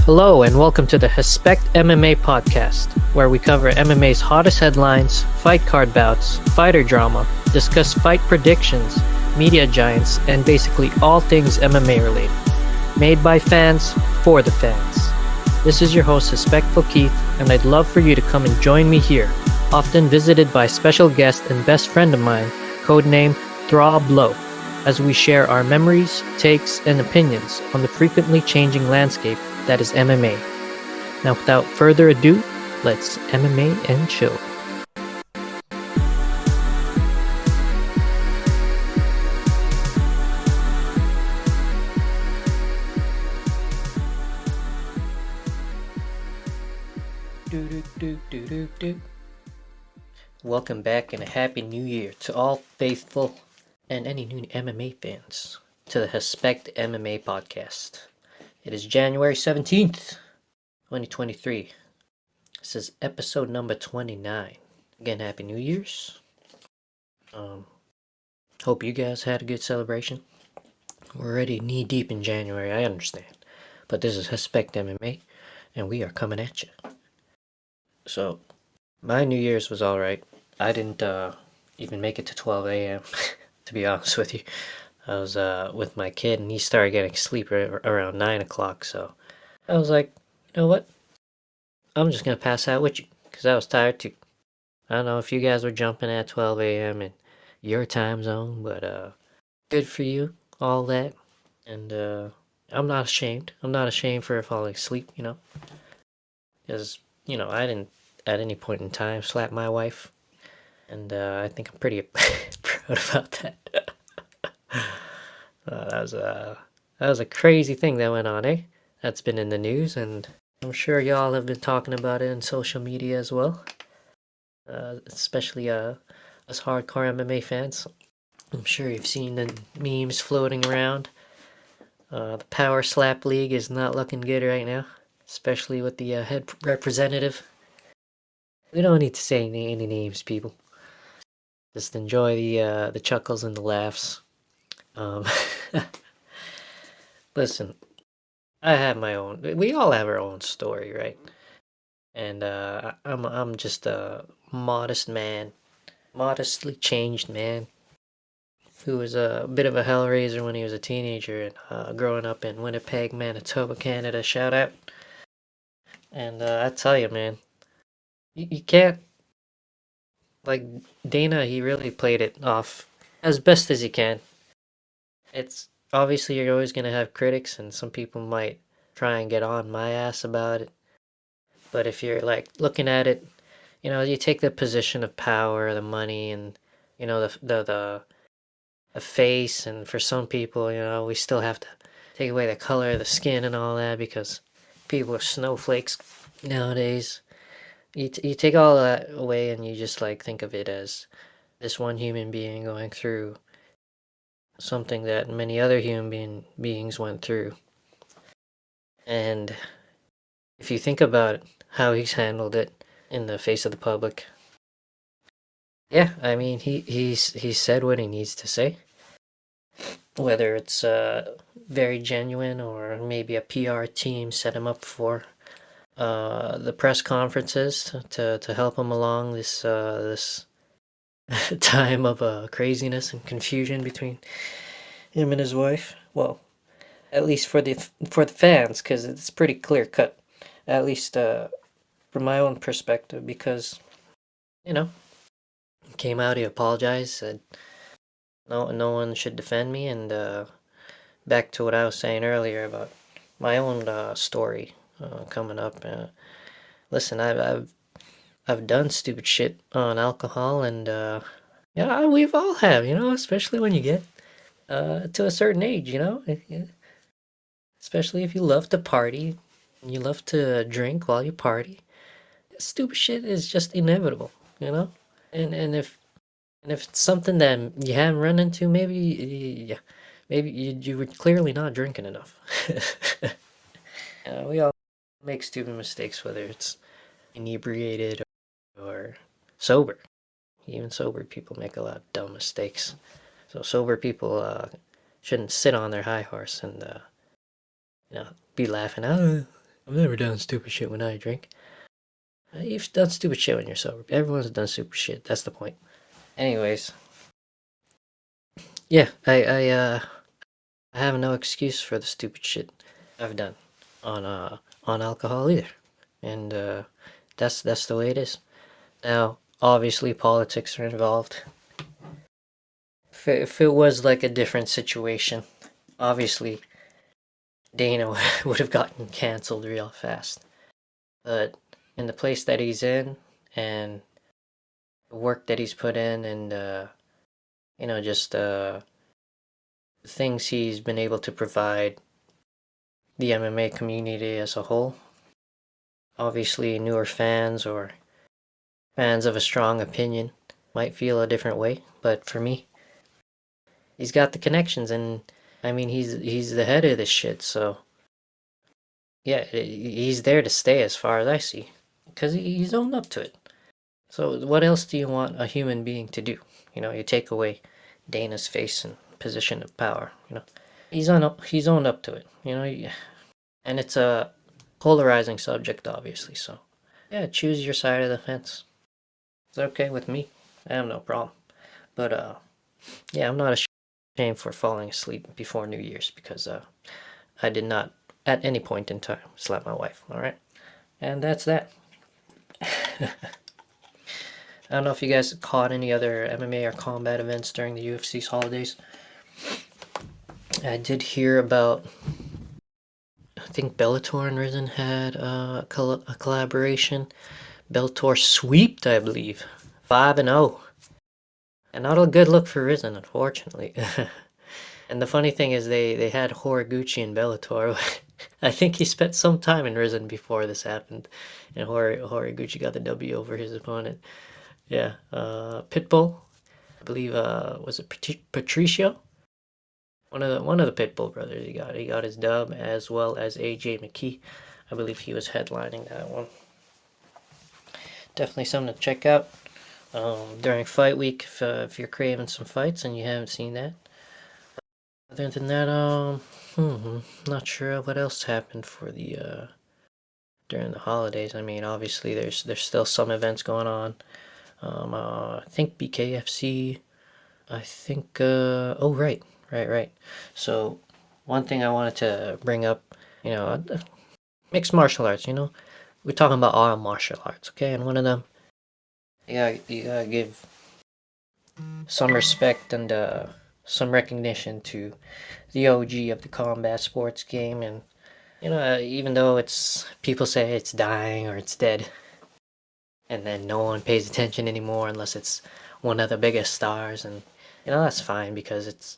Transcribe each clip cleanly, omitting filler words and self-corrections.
Hello and welcome to the Hespect MMA podcast, where we cover MMA's hottest headlines, fight card bouts, fighter drama, discuss fight predictions, media giants, and basically all things MMA related. Made by fans, for the fans. This is your host, Hespectful Keith, and I'd love for you to come and join me here, often visited by special guest and best friend of mine, codenamed Throb Lowe, as we share our memories, takes, and opinions on the frequently changing landscape that is MMA. Now, without further ado, let's MMA and chill. Welcome back and a happy new year to all faithful and any new MMA fans to the Hespect MMA podcast. It is January 17th, 2023. This is episode number 29. Again, Happy New Year's. Hope you guys had a good celebration. We're already knee deep in January, I understand. But this is Hespect MMA, and we are coming at you. So, my New Year's was alright. I didn't even make it to 12 a.m., to be honest with you. I was with my kid, and he started getting sleep around 9 o'clock, so I was like, you know what? I'm just going to pass out with you, because I was tired too. I don't know if you guys were jumping at 12 a.m. in your time zone, but good for you, all that. And I'm not ashamed. I'm not ashamed for falling asleep, because, I didn't at any point in time slap my wife, and I think I'm pretty proud about that. That was a crazy thing that went on, eh? That's been in the news, and I'm sure y'all have been talking about it in social media as well. Especially us hardcore MMA fans. I'm sure you've seen the memes floating around. The Power Slap League is not looking good right now, especially with the head representative. We don't need to say any names, people. Just enjoy the chuckles and the laughs. Listen, I have my own. We all have our own story, right? And I'm just a modest man, modestly changed man, who was a bit of a hellraiser when he was a teenager and growing up in Winnipeg, Manitoba, Canada. Shout out. And I tell you, man, you can't. Like Dana, he really played it off as best as he can. It's obviously you're always gonna have critics, and some people might try and get on my ass about it. But if you're like looking at it, you take the position of power, the money, and the face, and for some people, we still have to take away the color of the skin and all that because people are snowflakes nowadays. You take all that away, and you just like think of it as this one human being going through something that many other human beings went through. And if you think about how he's handled it in the face of the public, yeah, I mean, he's said what he needs to say. Whether it's very genuine or maybe a PR team set him up for the press conferences to help him along this time of craziness and confusion between him and his wife. Well, at least for the fans, because it's pretty clear cut. At least from my own perspective, because he came out, he apologized, said no one should defend me, and back to what I was saying earlier about my own story coming up. Listen, I've done stupid shit on alcohol, and we've all have, especially when you get to a certain age, especially if you love to party and you love to drink while you party. Stupid shit is just inevitable, and if it's something that you haven't run into, maybe you were clearly not drinking enough. We all make stupid mistakes, whether it's inebriated or sober. Even sober people make a lot of dumb mistakes. So sober people shouldn't sit on their high horse and be laughing. Oh, I've never done stupid shit when I drink. You've done stupid shit when you're sober. Everyone's done stupid shit. That's the point. Anyways, yeah, I have no excuse for the stupid shit I've done on alcohol either, and that's the way it is. Now, obviously, politics are involved. If it was like a different situation, obviously Dana would have gotten canceled real fast. But in the place that he's in and the work that he's put in and just things he's been able to provide the MMA community as a whole. Obviously, newer fans or fans of a strong opinion might feel a different way, but for me, he's got the connections, and I mean, he's the head of this shit, so yeah, he's there to stay as far as I see, because he's owned up to it. So what else do you want a human being to do? You take away Dana's face and position of power. He's owned up to it. And it's a polarizing subject, obviously. So yeah, choose your side of the fence. It's okay with me. I have no problem. But yeah, I'm not ashamed for falling asleep before New Year's because I did not at any point in time slap my wife. All right, and that's that. I don't know if you guys caught any other MMA or combat events during the UFC's holidays. I did hear about, I think Bellator and Risen had a collaboration. Bellator sweeped, I believe, 5-0. And not a good look for Risen, unfortunately. And the funny thing is they had Horiguchi in Bellator. I think he spent some time in Risen before this happened. And Horiguchi got the W over his opponent. Yeah, Pitbull, I believe, was it Patricio? One of the Pitbull brothers. He got his dub, as well as AJ McKee. I believe he was headlining that one. Definitely something to check out during fight week if you're craving some fights and you haven't seen that. Other than that, not sure what else happened for the during the holidays. I mean, obviously there's still some events going on. I think BKFC. I think. Oh, right. So, one thing I wanted to bring up, mixed martial arts. We're talking about all martial arts, okay? And one of them, you gotta give some respect and some recognition to the OG of the combat sports game, and even though people say it's dying or it's dead, and then no one pays attention anymore unless it's one of the biggest stars, and that's fine because it's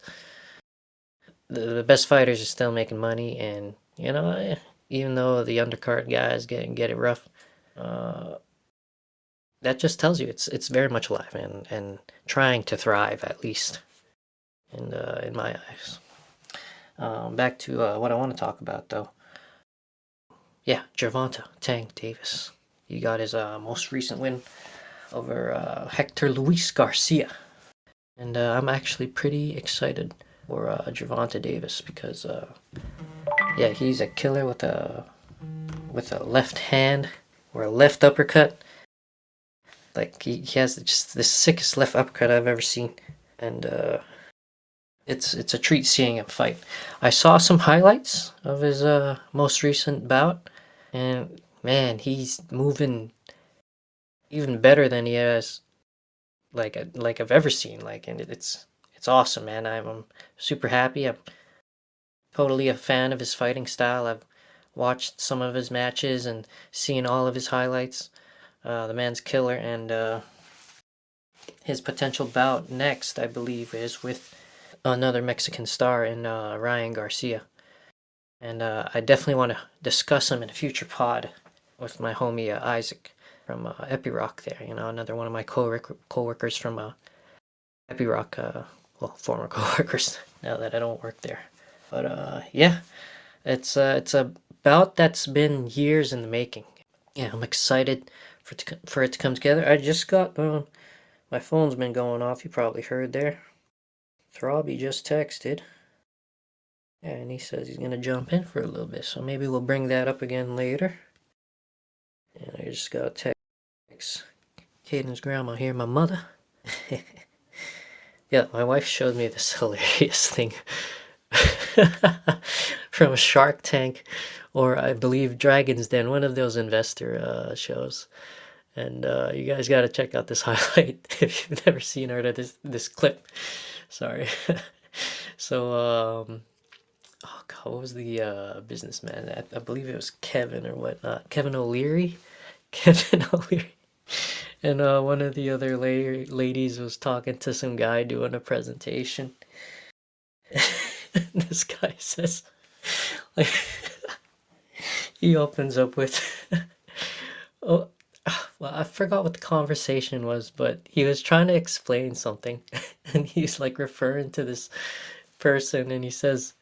the best fighters are still making money, and even though the undercard guys get it rough, that just tells you it's very much alive and trying to thrive, at least in my eyes. Back to what I want to talk about, though. Yeah, Gervonta Tank Davis. He got his most recent win over Hector Luis Garcia, and I'm actually pretty excited for Gervonta Davis because yeah, he's a killer with a left hand or a left uppercut. Like he has just the sickest left uppercut I've ever seen, and it's a treat seeing him fight. I saw some highlights of his most recent bout, and man, he's moving even better than he has like I've ever seen. And it's awesome, man. I'm super happy. I'm totally a fan of his fighting style. I've watched some of his matches and seen all of his highlights. The man's killer, and his potential bout next, I believe, is with another Mexican star in Ryan Garcia. And I definitely want to discuss him in a future pod with my homie Isaac from Epiroc there. Another one of my co-workers from Epiroc, well, former co-workers now that I don't work there. But yeah, it's a bout that's been years in the making. Yeah, I'm excited for it to come together. I just got my phone's been going off. You probably heard there. Throbby just texted. And he says he's gonna jump in for a little bit, so maybe we'll bring that up again later. And I just got a text. Caden's grandma here, my mother. Yeah, my wife showed me this hilarious thing from Shark Tank, or I believe Dragon's Den, one of those investor shows. And you guys got to check out this highlight if you've never seen or this clip. Sorry. So oh god, what was the businessman? I believe it was Kevin or whatnot. Kevin O'Leary. Kevin O'Leary. And one of the other ladies was talking to some guy doing a presentation. This guy says, like, he opens up with, oh, well, I forgot what the conversation was, but he was trying to explain something, and he's like referring to this person, and he says,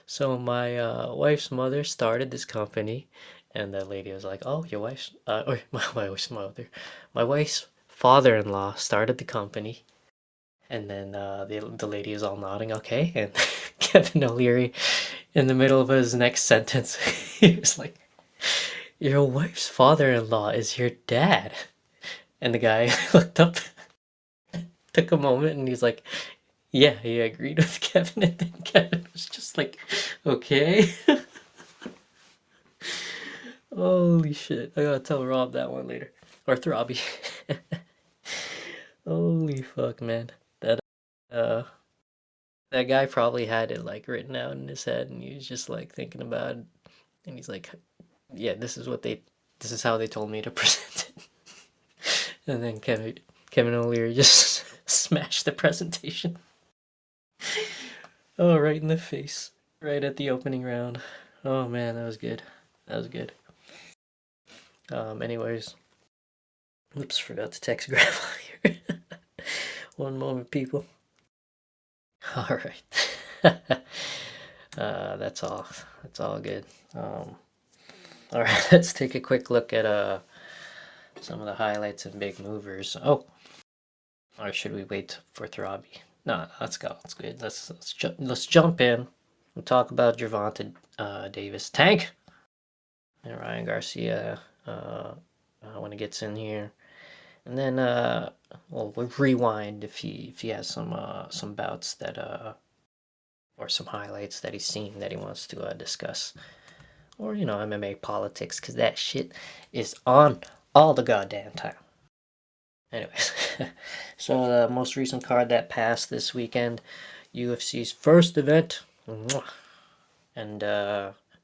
so my wife's mother started this company, and the lady was like, oh, your wife's, or my wife's mother, my wife's father-in-law started the company. And then the lady is all nodding, okay. And Kevin O'Leary, in the middle of his next sentence, he was like, your wife's father-in-law is your dad. And the guy looked up, took a moment, and he's like, yeah, he agreed with Kevin. And then Kevin was just like, okay. Holy shit. I gotta tell Rob that one later. Or Throbby. Holy fuck, man. Uh, that guy probably had it like written out in his head, and he was just like thinking about it, and he's like, yeah, this is how they told me to present it. And then Kevin O'Leary just smashed the presentation. Oh, right in the face, right at the opening round. Oh man, that was good. That was good. Anyways, oops, forgot to text grandma here. One moment, people. All right. That's all. That's all good. All right, let's take a quick look at some of the highlights and big movers. Oh, or should we wait for Throbby? No, let's go. It's good. Let's jump in and talk about Gervonta Davis Tank and Ryan Garcia when it gets in here, and then we'll rewind if he has some bouts that or some highlights that he's seen that he wants to discuss, or MMA politics, because that shit is on all the goddamn time. Anyways, so the most recent card that passed this weekend, UFC's first event, and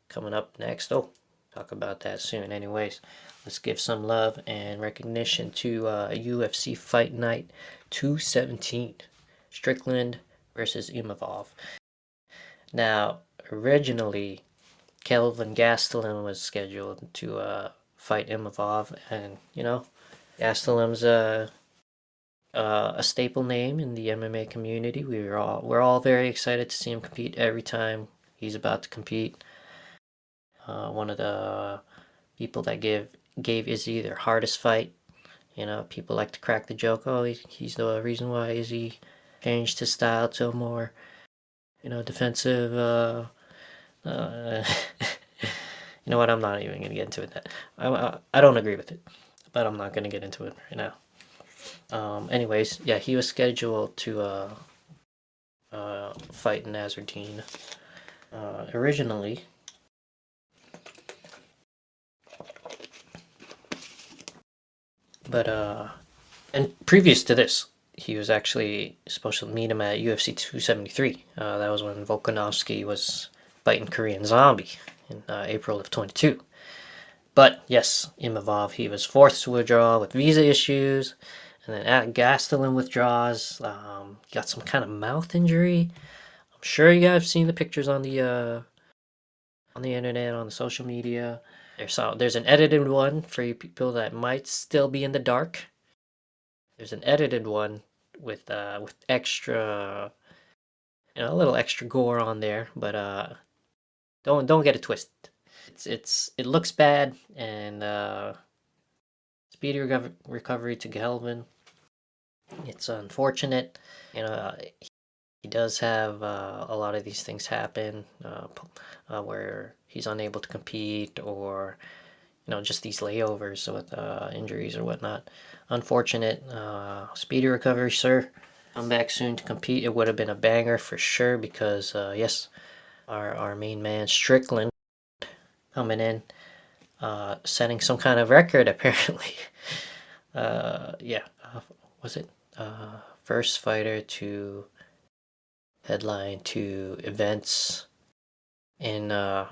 coming up next, talk about that soon. Anyways, let's give some love and recognition to UFC Fight Night 217, Strickland versus Imavov. Now, originally, Kelvin Gastelum was scheduled to fight Imavov, and Gastelem's a staple name in the MMA community. We're all very excited to see him compete every time he's about to compete. One of the people that gave Izzy their hardest fight. People like to crack the joke. Oh, he's the reason why Izzy changed his style to a more, defensive. You know what? I'm not even gonna get into it. I don't agree with it, but I'm not gonna get into it right now. Anyways, yeah, he was scheduled to fight Nasruddin originally. But and previous to this, he was actually supposed to meet him at UFC 273. That was when Volkanovski was fighting Korean Zombie in April of 22. But yes, Imavov, he was forced to withdraw with visa issues, and then at Gastelum withdraws. Got some kind of mouth injury. I'm sure you guys have seen the pictures on the internet, on the social media. There's an edited one for you people that might still be in the dark. There's an edited one with extra, a little extra gore on there, but don't get it twisted. It looks bad, and speedy recovery to Kelvin. It's unfortunate, he does have a lot of these things happen where he's unable to compete, or just these layovers with injuries or whatnot. Unfortunate. Speedy recovery, sir. Come back soon to compete. It would have been a banger for sure, because yes, our main man Strickland coming in, setting some kind of record apparently. Yeah, was it first fighter to headline 2 events in I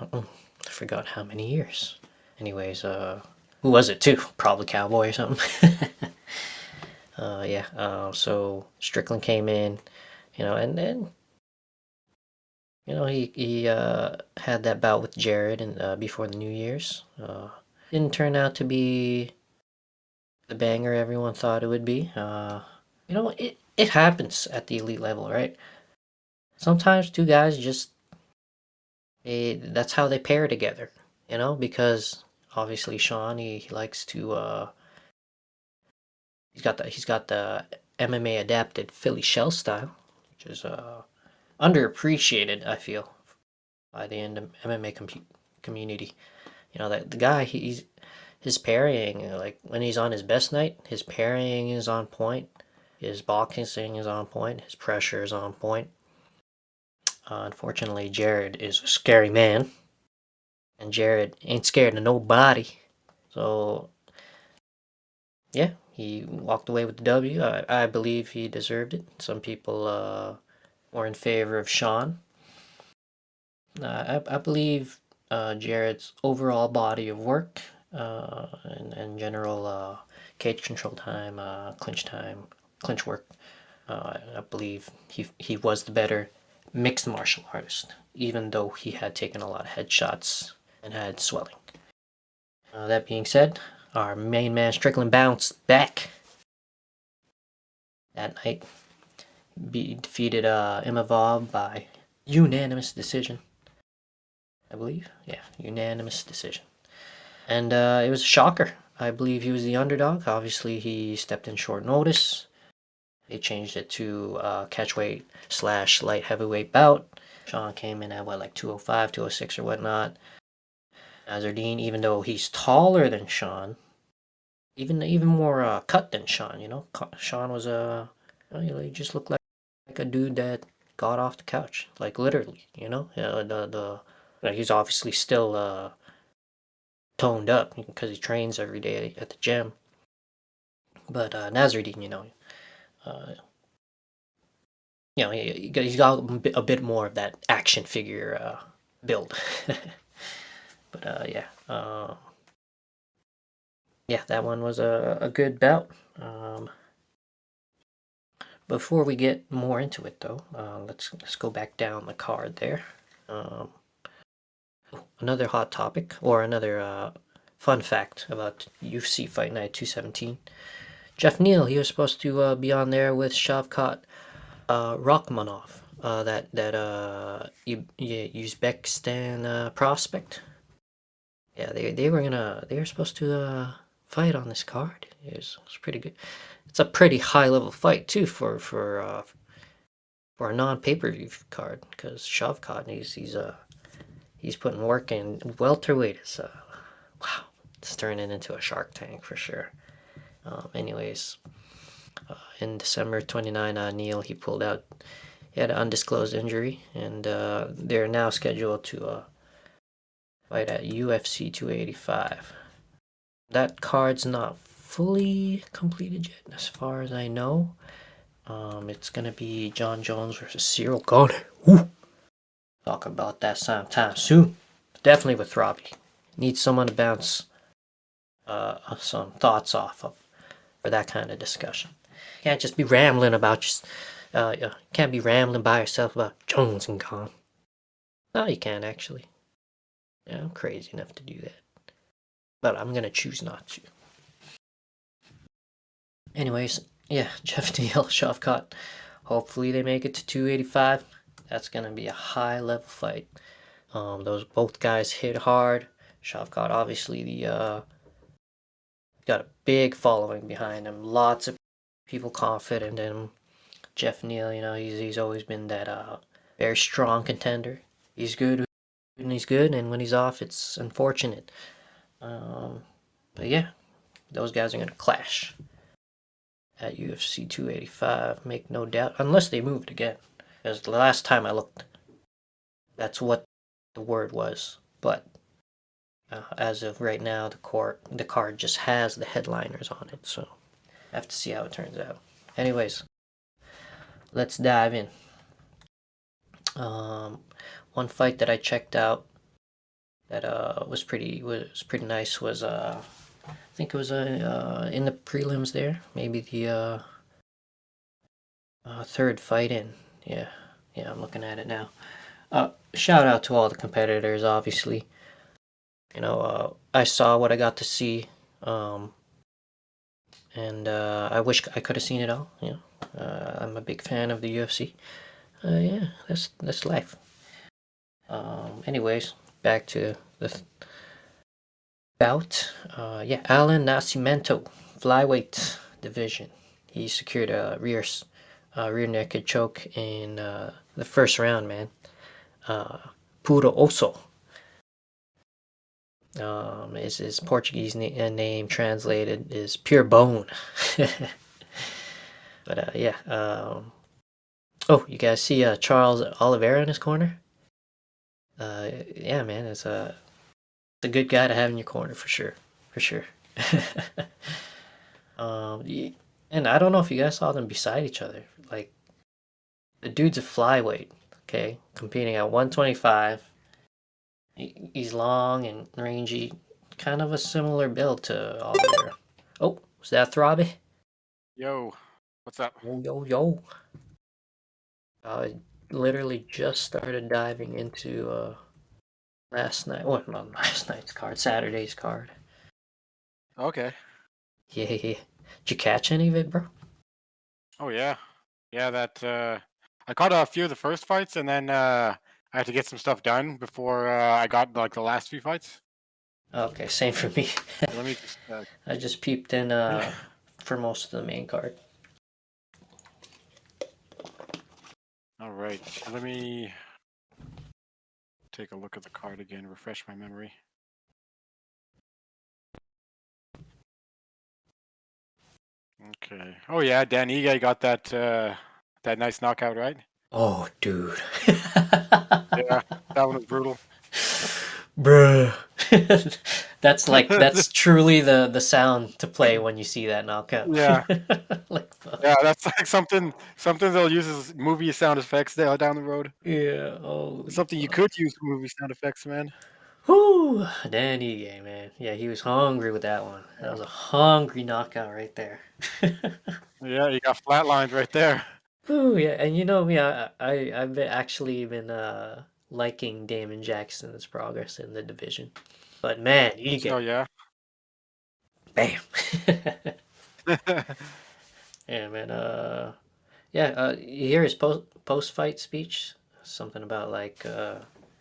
forgot how many years. Anyways, who was it too? Probably Cowboy or something. Yeah. So Strickland came in, and then he had that bout with Jared and before the New Year's. Didn't turn out to be the banger everyone thought it would be. It happens at the elite level, right? Sometimes 2 guys just that's how they pair together. Because obviously Sean, he likes to he's got the MMA adapted Philly shell style, which is underappreciated, I feel, by the MMA community. That the guy, his parrying, like when he's on his best night, his parrying is on point, his boxing is on point, his pressure is on point. Unfortunately, Jared is a scary man, and Jared ain't scared of nobody. So yeah, he walked away with the W. I believe he deserved it. Some people were in favor of Sean. I believe Jared's overall body of work and general cage control time, clinch work. I believe he was the better mixed martial artist, even though he had taken a lot of headshots and had swelling. That being said, our main man Strickland bounced back that night. Defeated Imavov by unanimous decision, I believe. Yeah, unanimous decision. And it was a shocker. I believe he was the underdog. Obviously, he stepped in short notice. They changed it to catchweight / light heavyweight bout. Sean came in at like 205, 206 or whatnot. Azardine, even though he's taller than Sean, even more cut than Sean. Sean was he just looked like a dude that got off the couch, like literally. Like he's obviously still toned up because he trains every day at the gym. But Nasruddin, he's got a bit more of that action figure build. But yeah, that one was a good bout. Before we get more into it, though, let's go back down the card there. Another hot topic, or another fun fact about UFC Fight Night 217. Jeff Neal, he was supposed to be on there with Shavkat Rakhmonov, that Uzbekistan prospect. Yeah, they were supposed to fight on this card. It was pretty good. It's a pretty high level fight too for a non pay-per-view card, because Shavkat, he's putting work in. Welterweight is wow, it's turning into a Shark Tank for sure. Anyways, in December 29, Neal, he pulled out. He had an undisclosed injury, and they're now scheduled to fight at UFC 285. That card's not fully completed yet, as far as I know. It's gonna be John Jones versus Cyril Gane. Woo! Talk about that sometime soon. Definitely with Robbie. Need someone to bounce some thoughts off of for that kind of discussion. Can't just be rambling about can't be rambling by yourself about Jones and Gane. No, you can't actually. Yeah, I'm crazy enough to do that, but I'm gonna choose not to. Anyways, yeah, Jeff Neal, Shavkat. Hopefully they make it to 285. That's gonna be a high level fight. Those both guys hit hard. Shavkat obviously got a big following behind him. Lots of people confident in him. Jeff Neal, he's always been that very strong contender. He's good when he's good, and when he's off, it's unfortunate. But yeah, those guys are gonna clash at UFC 285, make no doubt, unless they move it again. Because the last time I looked, that's what the word was. But as of right now, the card just has the headliners on it, so I have to see how it turns out. Anyways, let's dive in. One fight that I checked out that was pretty nice was I think it was in the prelims there, maybe the third fight in. Yeah, I'm looking at it now. Shout out to all the competitors, obviously. I saw what I got to see, and I wish I could have seen it all. I'm a big fan of the UFC. Yeah, that's life. Anyways, back to the bout. Alan Nascimento, flyweight division. He secured a rear naked choke in the first round, man. Puro osso. His Portuguese name translated is pure bone. But yeah. Oh, you guys see Charles Oliveira in his corner? Yeah, man, it's a good guy to have in your corner for sure. And I don't know if you guys saw them beside each other. Like, the dude's a flyweight, okay, competing at 125. He's long and rangy, kind of a similar build to Oliveira. Oh, was that Throbby? Yo, what's up? Yo. I literally just started diving into last night. Well, not last night's card, Saturday's card. Okay. Yeah. Did you catch any of it, bro? Oh yeah, that I caught a few of the first fights, and then I had to get some stuff done before I got like the last few fights. Okay, same for me. Let me just. I just peeped in for most of the main card. All right, let me take a look at the card again, refresh my memory. Okay. Oh yeah, Dan Ige got that nice knockout, right? Oh, dude. Yeah, that one was brutal. Bruh. that's truly the sound to play when you see that knockout. Yeah. Like, fuck. Yeah, that's like something they'll use as movie sound effects down the road. Yeah, oh. Something you could use for movie sound effects, man. Whoo! Danny game, man. Yeah, he was hungry with that one. That was a hungry knockout right there. Yeah, you got flatlines right there. Ooh, yeah, and you know me, I've actually been liking Damon Jackson's progress in the division. But man, you Oh get yeah. bam. Yeah, man. You hear his post fight speech? Something about like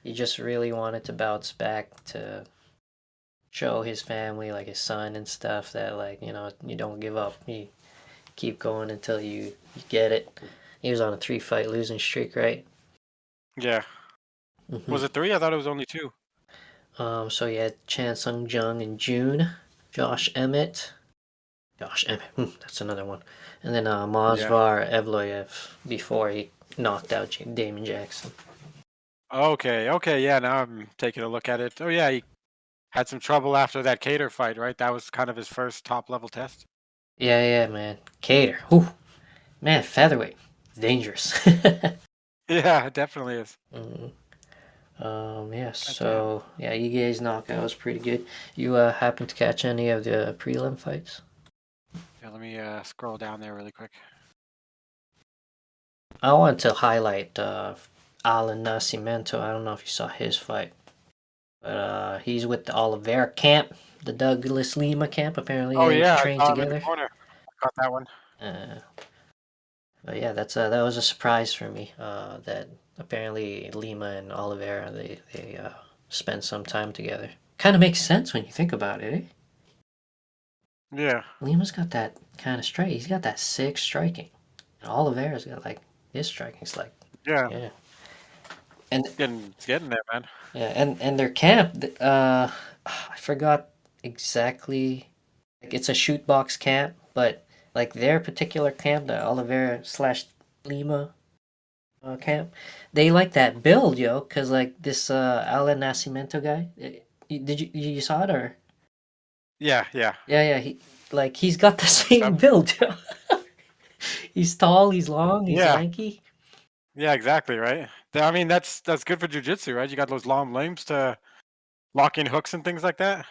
he just really wanted to bounce back to show his family, like his son and stuff, that like you don't give up. You keep going until you get it. He was on a 3-fight losing streak, right? Yeah. Mm-hmm. Was it 3? I thought it was only 2. So you had Chan Sung Jung in June, Josh Emmett, that's another one, and then Mazvar Evloyev before he knocked out Damon Jackson. Okay, yeah, now I'm taking a look at it. Oh yeah, he had some trouble after that Cater fight, right? That was kind of his first top-level test. Yeah, man. Cater. Whew. Man, featherweight. Dangerous. Yeah, it definitely is. Yeah, so, yeah, Ige's knockout was pretty good. You happen to catch any of the prelim fights? Yeah, let me scroll down there really quick. I want to highlight Alan Nascimento. I don't know if you saw his fight. But he's with the Oliveira camp, the Douglas Lima camp. Apparently, Oh they yeah, I trained saw him in the together. corner. I caught that one. But yeah, that was a surprise for me. That apparently Lima and Oliveira they spent some time together. Kind of makes sense when you think about it. Eh? Yeah. Lima's got that kind of strike. He's got that sick striking. Oliveira's got like his striking's like Yeah, yeah, and it's getting there, man. yeah, and their camp. I forgot exactly. Like it's a shoot box camp, but like their particular camp, the Oliveira slash Lima camp, they like that build, yo. Cause like this Alan Nascimento guy, did you saw it or? Yeah, yeah. Yeah, he's got the same build, yo. He's tall, he's long, he's Yeah, lanky. yeah, exactly, right? I mean, that's good for jujitsu, right? You got those long limbs to lock in hooks and things like that.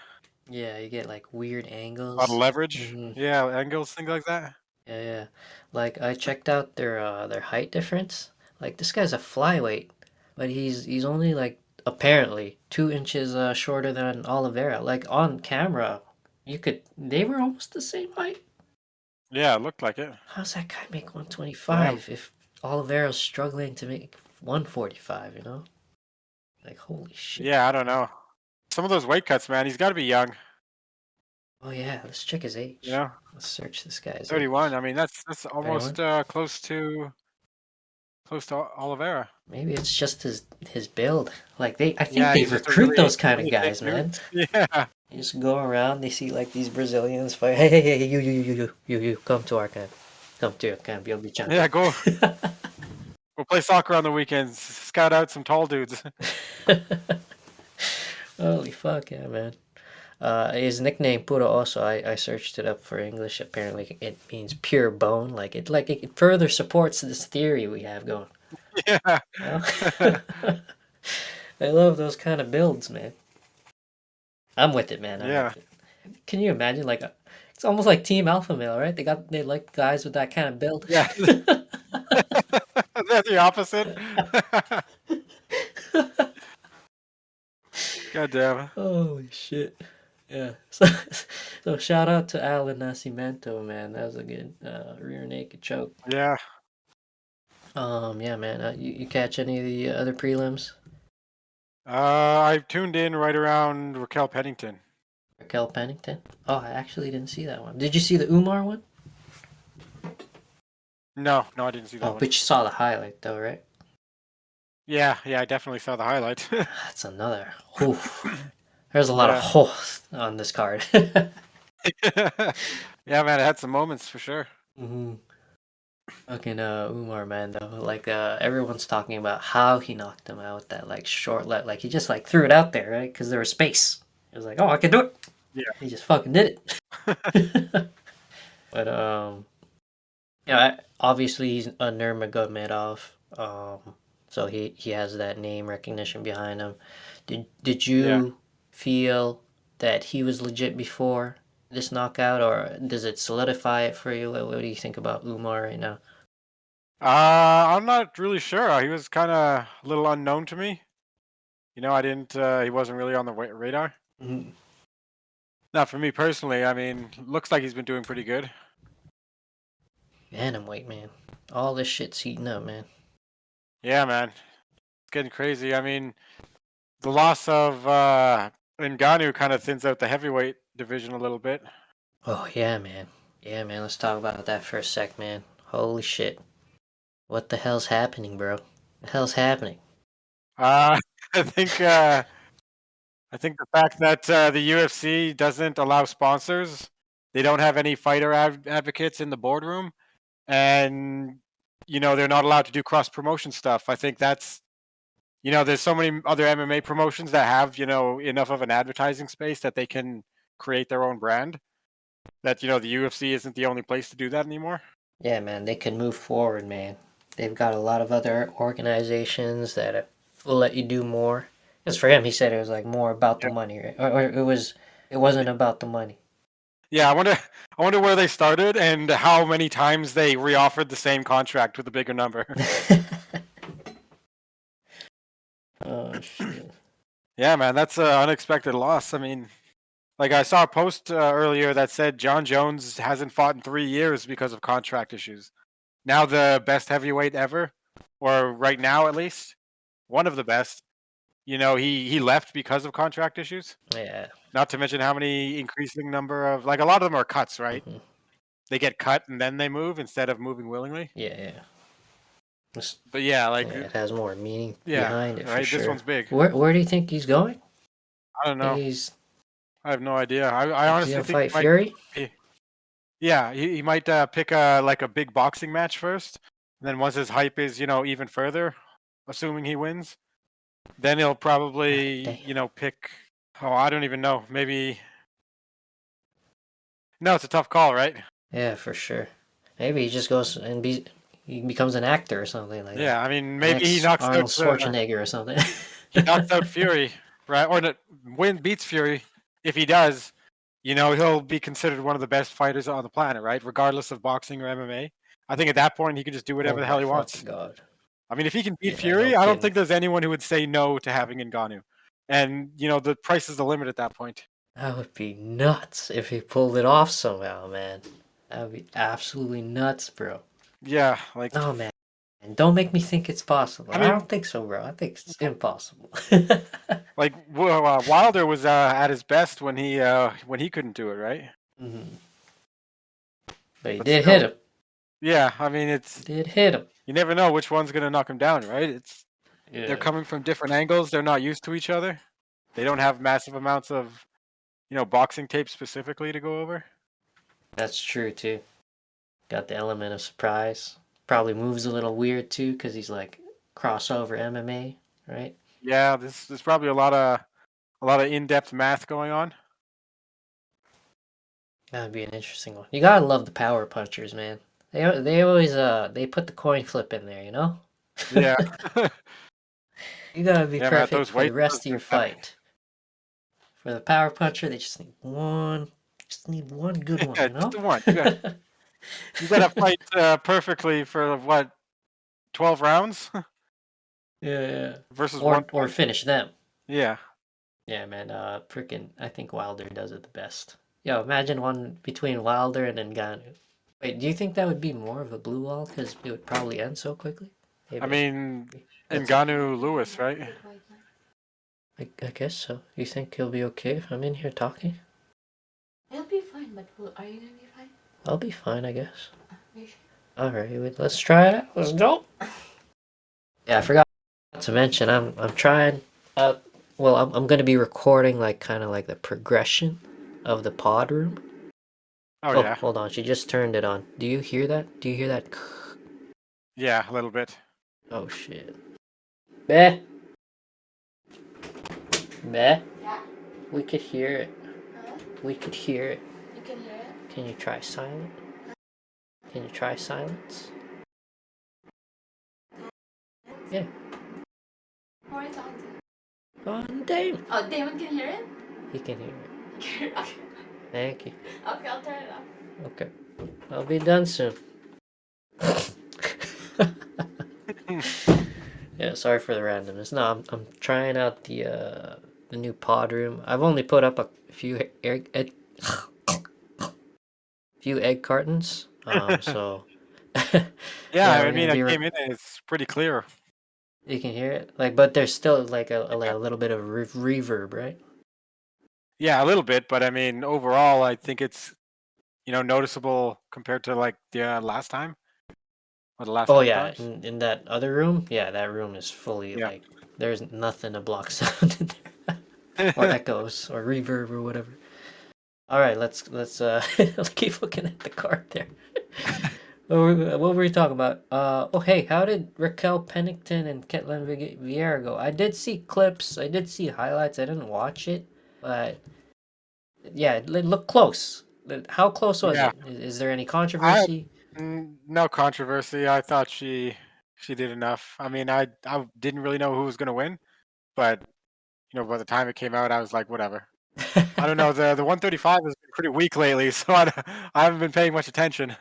Yeah, you get like weird A lot of angles. leverage. Hmm. Yeah, angles, things like that. Yeah, yeah. Like I checked out their height difference. Like this guy's a flyweight, but he's only like apparently 2 inches shorter than Oliveira. Like on camera, they were almost the same height. Yeah, it looked like it. How's that guy make Damn. 125 if Oliveira's struggling to make 145, you know? Like holy shit. Yeah, I don't know. Some of those weight cuts, man. He's got to be young. Oh yeah, let's check his You age. know, Let's search this guy's 31. age. I mean, that's 31? almost close to Oliveira. Maybe it's just his build. Like I think Yeah, they he's just a recruit really those kind of really thick guys, dude. man. Yeah, They just go around, they see like these Brazilians fight. Hey, you, come to our camp. Come to our camp, you'll be champion. yeah. Go play soccer on the weekends. Scout out some tall dudes. Holy fuck, yeah, man. His nickname Puro also, I searched it up for English. Apparently it means pure bone. It further supports this theory we have going. Yeah. You know? I love those kind of builds, man. I'm with it, man. I'm Yeah. with it. Can you imagine it's almost like Team Alpha Male, right? They like guys with that kind of build. Yeah. That's the opposite. God damn. Holy shit. Yeah. So shout out to Alan Nascimento, man. That was a good rear naked choke. Yeah. Yeah, man. You catch any of the other prelims? I tuned in right around Raquel Pennington. Raquel Pennington? Oh, I actually didn't see that one. Did you see the Umar one? No, I didn't see that Oh, one. but you saw the highlight though, right? Yeah, I definitely saw the highlight. That's another. Oof. There's a lot of Yeah. holes on this card. Yeah, man, it had some moments for sure. Hmm. Fucking Umar, man, though. Like everyone's talking about how he knocked him out with that like short like he just like threw it out there, right? Because there was space. It was like, oh, I can do it. Yeah. He just fucking did it. But yeah, obviously he's a Nurmagomedov. So he has that name recognition behind him. Did Yeah. you feel that he was legit before this knockout, or does it solidify it for you? What do you think about Umar right now? I'm not really sure. He was kind of a little unknown to me. You know, I didn't. He wasn't really on the radar. Mhm. Not for me personally. I mean, looks like he's been doing pretty good. Bantamweight, man. All this shit's heating up, man. Yeah, man, it's getting crazy. I mean, the loss of Ngannou kind of thins out the heavyweight division a little bit. Oh yeah, man. Yeah, man. Let's talk about that for a sec, man. Holy shit. What the hell's happening, bro? The hell's happening? I think the fact that the UFC doesn't allow sponsors, they don't have any fighter advocates in the boardroom, and they're not allowed to do cross promotion stuff. I think that's there's so many other MMA promotions that have enough of an advertising space that they can create their own brand. That the UFC isn't the only place to do that anymore. Yeah, man. They can move forward, man. They've got a lot of other organizations that will let you do more. Because for him, he said it was like more about the Yeah, money, right? Or it wasn't about the money. yeah. I wonder where they started and how many times they reoffered the same contract with a bigger number. Oh shit. Yeah, man, that's an unexpected loss. I mean, like I saw a post earlier that said John Jones hasn't fought in 3 years because of contract issues. Now the best heavyweight ever, or right now at least, one of the best. He left because of contract issues. Yeah. Not to mention how many increasing number of, like, a lot of them are cuts, right? Hmm. they get cut and then they move instead of moving willingly. Yeah. But yeah, like it has more meaning yeah, behind it for right. This sure. one's big. Where do you think he's going? I don't know. He's I have no idea. I Is he honestly gonna think fight Fury? yeah, he might pick like a big boxing match first, and then once his hype is even further, assuming he wins, then he'll probably pick. Oh, I don't even know. Maybe no, it's a tough call, right? Yeah, for sure. Maybe he just goes and he becomes an actor or something like that. Yeah, I mean The maybe he next knocks Arnold out Schwarzenegger or something. he knocks out Fury, right? Or beats Fury. If he does, he'll be considered one of the best fighters on the planet, right? Regardless of boxing or MMA. I think at that point he can just do whatever Oh the hell my he wants. fucking god. I mean, if he can beat Yeah, no Fury, I don't kidding. think there's anyone who would say no to having Ngannou. And the price is the limit at that point. That would be nuts if he pulled it off somehow, man. That would be absolutely nuts, bro. Yeah, like Oh man. And don't make me think it's possible. I I mean- don't think so, bro. I think it's impossible. like Wilder was at his best when he couldn't do it, right? Mhm. But he But did still. hit him. Yeah, I mean Did hit him. you never know which one's gonna knock him down, right? Yeah. They're coming from different angles. They're not used to each other. They don't have massive amounts of boxing tape specifically to go over. That's true too. Got the element of surprise. Probably moves a little weird too, because he's like crossover MMA, right? Yeah, there's probably a lot of in-depth math going on. That'd be an interesting one. You gotta love the power punchers, man. They always they put the coin flip in there, you know? Yeah. You gotta be Yeah, man, perfect those for the weight rest of your classes, fight. For the power puncher, they just need one good one, Yeah, you know? just the one. You gotta fight perfectly for what 12 rounds Yeah. versus Or one. finish them. Yeah. Yeah, man. Freaking, I think Wilder does it the best. Yo, imagine one between Wilder and Ngannou. Wait, do you think that would be more of a blue wall because it would probably end so quickly? I mean, That's- Ngannou Lewis, right? I guess so. You think he'll be okay if I'm in here talking? He'll be fine, but are you gonna be fine? I'll be fine, I guess. Are you sure? Alright, let's try it out. Let's go. Yeah, I forgot to mention I'm trying well I'm gonna be recording like kind of like the progression of the pod room. Oh yeah. Hold on, she just turned it on. Do you hear that? Do you hear that? Yeah, a little bit. Oh shit. Meh. Meh. Yeah. We could hear it. Huh? We could hear it. You can hear it? Can you try silent? Can you try silence? Yeah. Or it's on. Oh damn. Oh, Damon can hear it? He can hear it. Okay. Thank you. Okay, I'll turn it off. Okay. I'll be done soon. Yeah, sorry for the randomness. No, I'm trying out the new pod room. I've only put up a few egg cartons. So Yeah, we're I mean, I gonna be came in and it's pretty clear. you can hear it, like, but there's still like a little bit of reverb, right? Yeah, a little bit, but I mean, overall, I think it's noticeable compared to like the last time or the last. Oh couple yeah, times. in that other room, yeah, that room is fully Yeah. like there's nothing to block sound in there, or echoes, or reverb, or whatever. All right, let's let's keep looking at the card there. What were we talking about? Oh hey, how did Raquel Pennington and Ketlin Vieira go? I did see clips, I did see highlights. I didn't watch it, but yeah, it looked close. How close was Yeah. it? Is there any controversy? No controversy. I thought she did enough. I mean, I didn't really know who was gonna win, but by the time it came out, I was like, whatever. I don't know. The 135 has been pretty weak lately, so I haven't been paying much attention.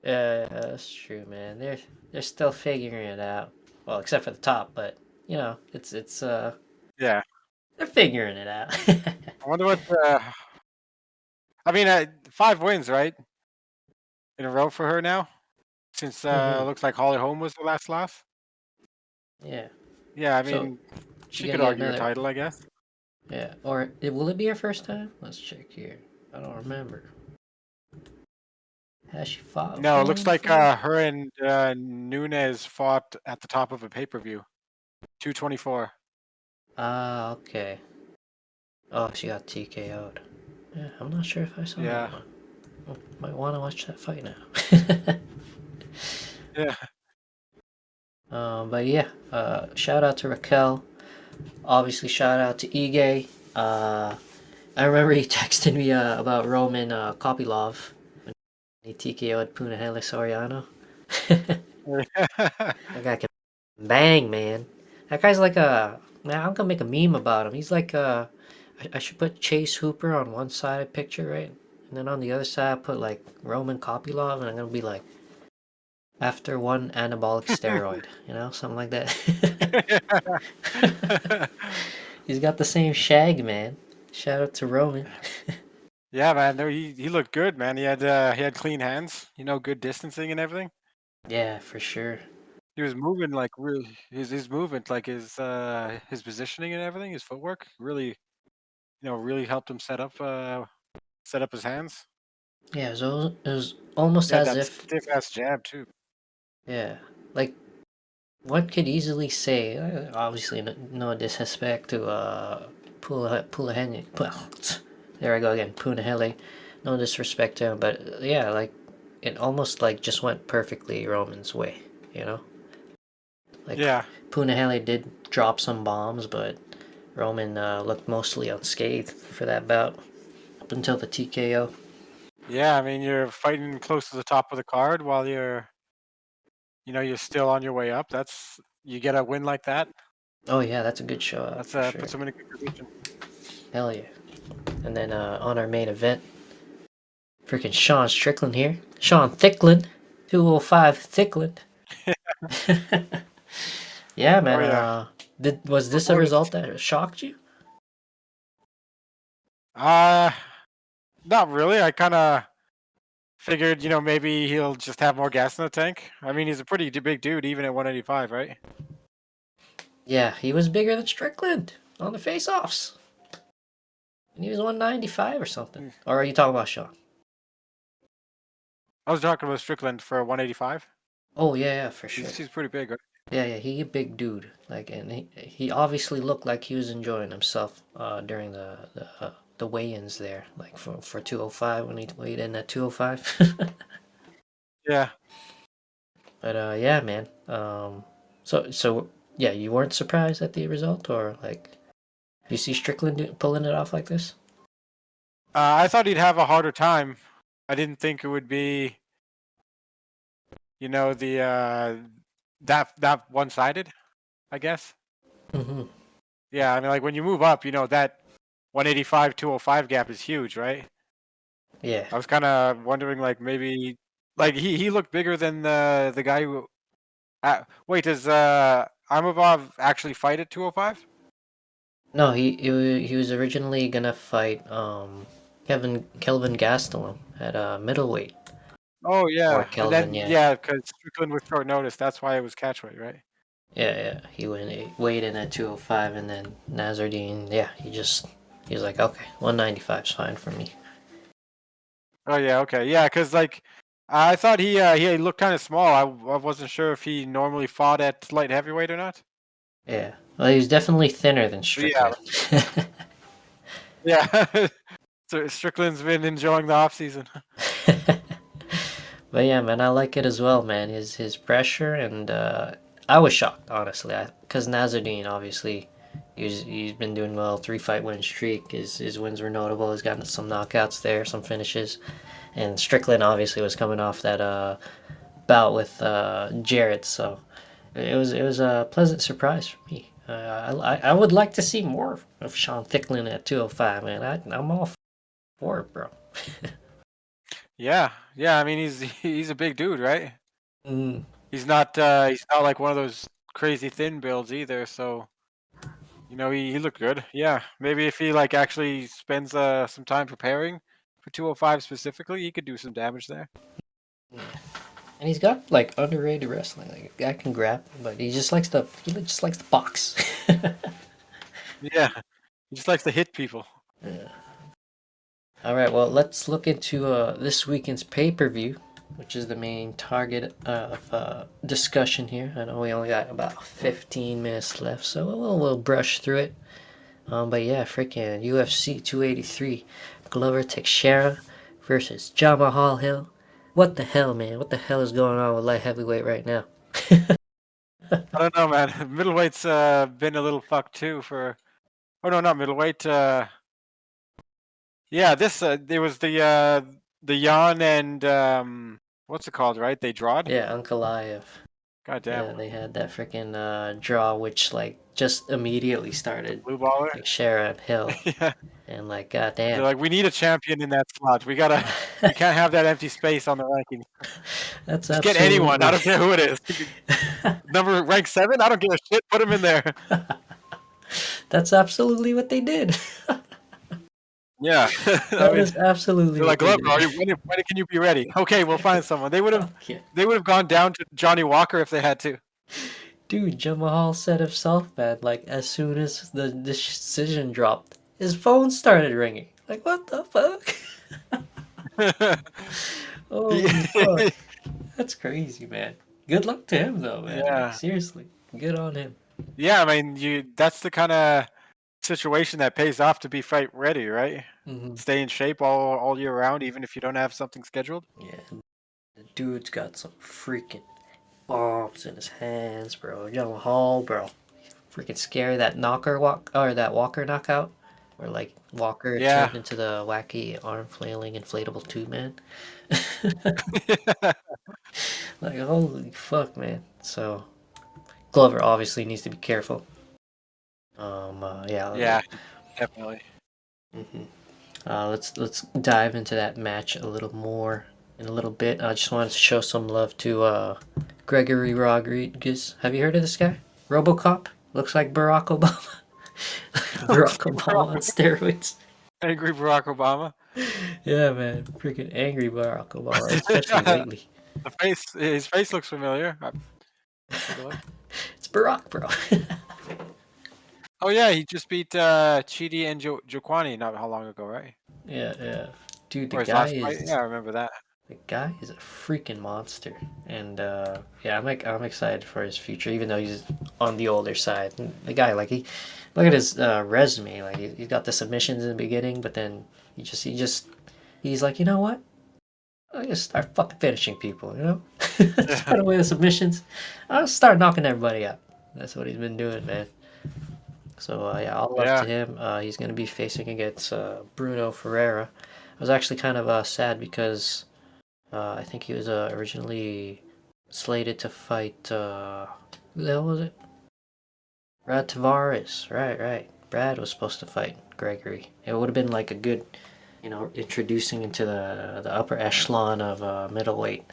Yeah, that's true, man. They're still figuring it out. Well, except for the top, but it's Yeah. they're figuring it out. I wonder what. I mean, 5 wins, right, in a row for her now, since Mhm. looks like Holly Holm was the last loss. Yeah, Yeah, I So, mean, she she gonna could get argue a another- title, I guess. yeah. Or will it be her first time? Let's check here. I don't remember. Has she fought No, it looks Roman like before? her and Nunes fought at the top of a pay-per-view. 224. Ah, okay. Oh, she got TKO'd. Yeah, I'm not sure if I saw Yeah. that one. Might want to watch that fight now. Yeah. But yeah, shout out to Raquel. Obviously, shout out to Ige. I remember he texted me about Roman Kopylov when he TKO'd Punahele Soriano. That guy can bang, man. That guy's like a. Man, I'm gonna make a meme about him. He's like a. I should put Chase Hooper on one side of the picture, right? And then on the other side, I put like Roman Kopylov, and I'm gonna be like, after one anabolic steroid, something like that. He's got the same shag, man. Shout out to Roman. Yeah, man. No, he looked good, man. He had clean hands. Good distancing and everything. Yeah, for sure. He was moving like really his movement, like his positioning and everything, his footwork really, really helped him set up his hands. Yeah, it was almost He had as that if, stiff ass jab too. yeah, like one could easily say, obviously no disrespect to Pulahele. There I go again, Punahele. No disrespect to him, but yeah, like it almost like just went perfectly Roman's way, you know. Like Yeah. Punahele did drop some bombs, but Roman looked mostly unscathed for that bout up until the TKO. Yeah, I mean, you're fighting close to the top of the card while you're still on your way up. You get a win like that. Oh yeah, that's a good show up That's for sure. puts him in a good position. Hell yeah. And then on our main event, freaking Sean Strickland here. Sean Thickland, 205 Thickland. Yeah, man. Oh yeah. Was this a result that shocked you? Not really. I kind of figured, maybe he'll just have more gas in the tank. I mean, he's a pretty big dude, even at 185, right? Yeah, he was bigger than Strickland on the face-offs. And he was 195 or something. Or are you talking about Sean? I was talking about Strickland for 185. Oh yeah, for sure. He's pretty big, right? Yeah, he a big dude. Like, and he obviously looked like he was enjoying himself during the weigh-ins there, like for 205 when he weighed in at 205. Yeah. But yeah, man. So yeah, you weren't surprised at the result, or like, you see Strickland pulling it off like this? I thought he'd have a harder time. I didn't think it would be, the that one-sided, I guess. Mm-hmm. Yeah, I mean, like when you move up, that 185 205 gap is huge, right? Yeah. I was kind of wondering, like maybe, like he looked bigger than the guy who. Wait, does Imavov actually fight at 205? No, he was originally gonna fight Kelvin Gastelum at middleweight. Oh Or yeah, and Kelvin, then yeah. because Strickland was short notice, that's why it was catchweight, right? Yeah. He weighed in at 205, and then Nazardine, yeah, he was like, okay, 195 is fine for me. Oh yeah, okay, yeah, because like I thought he looked kind of small. I wasn't sure if he normally fought at light heavyweight or not. Yeah. Well, he's definitely thinner than Yeah. Strickland. Yeah. So Strickland's been enjoying the off season. But yeah, man, I like it as well, man. His pressure, and I was shocked, honestly, because Nazardine, obviously, he's been doing well, 3-fight win streak. His wins were notable. He's gotten some knockouts there, some finishes, and Strickland obviously was coming off that bout with Jarrett, so it was a pleasant surprise for me. I would like to see more of Sean Thickland at 205, man. I'm all for it, bro. Yeah. I mean, he's a big dude, right? Mm. He's not like one of those crazy thin builds either. So he looked good. Yeah, maybe if he like actually spends some time preparing for 205 specifically, he could do some damage there. Yeah. And he's got like underrated wrestling. Like, a guy can grab, but he just likes to box. Yeah, he just likes to hit people. Yeah. All right, well, let's look into this weekend's pay-per-view. which is the main target of discussion here. I know we only got about 15 minutes left, so we'll brush through it. But yeah, freaking UFC 283, Glover Texeira versus Jamahal Hill. What the hell, man? What the hell is going on with light heavyweight right now? I don't know, man. Middleweight's been a little fucked too for. Oh no, not middleweight. Yeah, this there was the Jan and what's it called, right? They drawed. Yeah, Ankalaev. God Yeah, damn. they had that freaking draw, which like just immediately started Blue baller. Teixeira and Hill, Yeah. and like They're goddamn. like, we need a champion in that slot. We can't have that empty space on the ranking. That's Just get anyone. I absolutely. don't care who it is. Number rank 7. I don't give a shit. Put him in there. That's absolutely what they did. Yeah. That is absolutely they're like, what Glover, they did. when can you be ready? Okay, we'll find someone. They would have Fuck yeah. they would have gone down to Johnny Walker if they had to. Dude, Jamahal said himself, man, like as soon as the decision dropped, his phone started ringing. Like, what the fuck? Holy fuck. That's crazy, man. Good luck to him, though, man. Yeah. Like, seriously, good on him. Yeah, I mean, that's the kind of situation that pays off to be fight ready, right? Mm-hmm. Stay in shape all year round, even if you don't have something scheduled. Yeah, the dude's got some freaking bombs in his hands, bro. Jamahal, bro. Freaking scary. That Walker knockout, where like Walker turned into the wacky arm flailing inflatable tube man. Like, holy fuck, man. So Glover obviously needs to be careful. Yeah, definitely. Mm-hmm. Let's dive into that match a little more in a little bit. I just wanted to show some love to Gregory Rodriguez. Have you heard of this guy? RoboCop. Looks like Barack Obama. Barack Obama on steroids. Angry Barack Obama. Yeah, man. Freaking angry Barack Obama, especially lately. His face looks familiar. It's Barack, bro. Oh yeah, he just beat Chidi and Joquani not how long ago, right? Yeah. Dude, the Or his guy last fight? is... Yeah, I remember that. The guy is a freaking monster, and yeah, I'm excited for his future, even though he's on the older side. The guy, like look at his resume. Like he's got the submissions in the beginning, but then he's like, you know what? I just start fucking finishing people, you know? Just put away the submissions. I'll start knocking everybody out. That's what he's been doing, man. So yeah, all love to him. He's gonna be facing against Bruno Ferreira. I was actually kind of sad because. I think he was originally slated to fight, who the hell was it? Brad Tavares. Right. Brad was supposed to fight Gregory. It would have been like a good, introducing into the upper echelon of middleweight.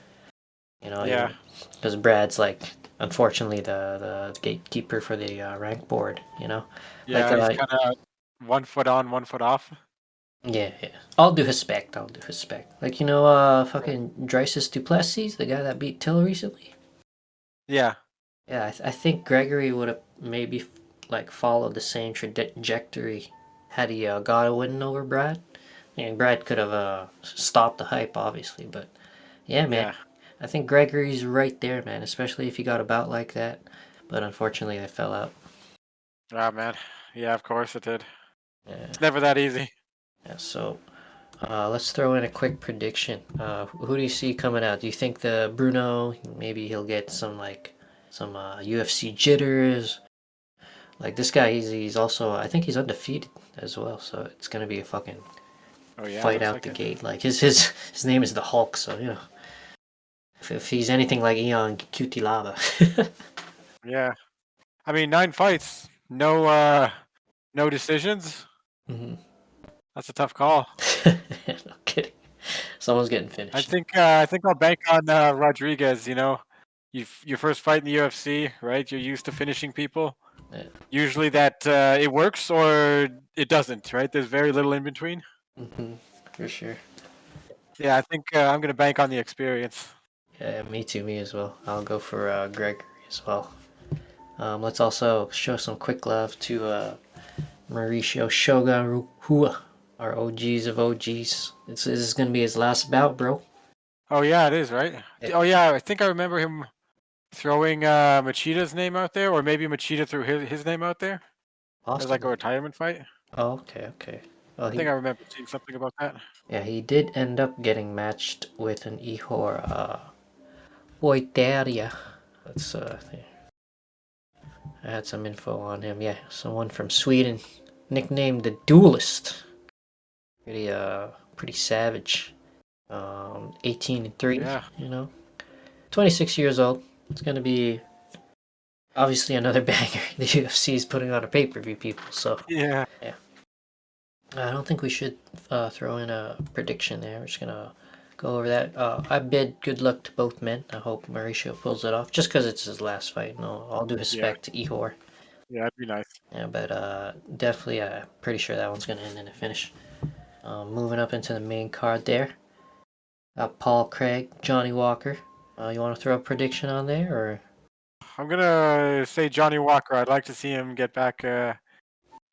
Yeah. Because Brad's like, unfortunately, the gatekeeper for the rank board, Yeah, like, he's kind of 1 foot on, 1 foot off. Yeah. I'll do Hespect. Like, fucking Dreisus Duplessis, the guy that beat Till recently? Yeah. Yeah, I think Gregory would have maybe, like, followed the same trajectory had he got a win over Brad. And Brad could have stopped the hype, obviously, but yeah, man. Yeah. I think Gregory's right there, man, especially if he got a bout like that. But unfortunately, they fell out. Ah, man. Yeah, of course it did. Yeah. It's never that easy. Yeah, so let's throw in a quick prediction. Who do you see coming out? Do you think the Bruno, maybe he'll get some UFC jitters? Like this guy, he's also, I think he's undefeated as well, so it's gonna be a fucking fight out the gate. Like his name is the Hulk, so if he's anything like Ion Cutelaba. Yeah, I mean 9 fights, no decisions. Mm-hmm. That's a tough call. No kidding. Someone's getting finished. I think I'll bank on Rodriguez. Your first fight in the UFC, right? You're used to finishing people. Yeah. Usually that it works or it doesn't, right? There's very little in between. Mm-hmm. For sure. Yeah, I think I'm gonna bank on the experience. Yeah, me too. Me as well. I'll go for Gregory as well. Let's also show some quick love to Mauricio Shogun Rua, our OGs of OGs. This is gonna be his last bout, bro. Oh yeah, it is, right? Yeah. Oh yeah, I think I remember him throwing Machida's name out there, or maybe Machida threw his name out there as like a Possibly. retirement fight. Oh, okay, okay. Well, I think I remember seeing something about that. he did end up getting matched with an Ihor Boiteria. Let's I had some info on him. Yeah, someone from Sweden, nicknamed the Duelist. Pretty savage. 18-3. Yeah. 26 years old. It's gonna be obviously another banger. The UFC is putting on a pay-per-view, people. So Yeah. I don't think we should throw in a prediction there. We're just gonna go over that. I bid good luck to both men. I hope Mauricio pulls it off, just because it's his last fight. No, all due respect to Ihor. Yeah, that'd be nice. Yeah, but definitely, I'm pretty sure that one's gonna end in a finish. Moving up into the main card there. Paul Craig, Johnny Walker. You want to throw a prediction on there, or? I'm gonna say Johnny Walker. I'd like to see him get back to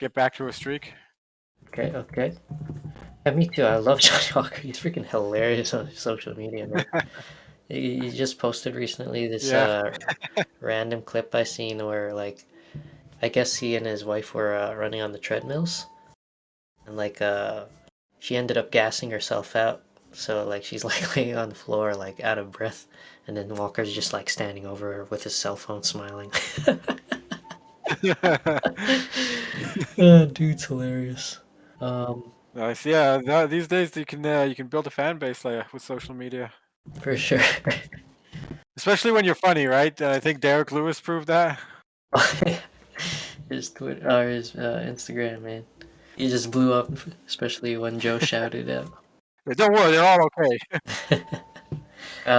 a streak. Okay, okay. Yeah, me too. I love Johnny Walker. He's freaking hilarious on social media, man. He just posted recently this Yeah. random clip I seen where, like, I guess he and his wife were running on the treadmills, and like she ended up gassing herself out. So like she's like laying on the floor, like out of breath, and then Walker's just like standing over her with his cell phone, smiling. Dude's hilarious. Nice. Yeah. These days you can build a fan base with social media, For sure. especially when you're funny, right? I think Derek Lewis proved that. His Twitter or his Instagram, man. He just blew up, especially when Joe shouted out. Don't worry, they're all okay.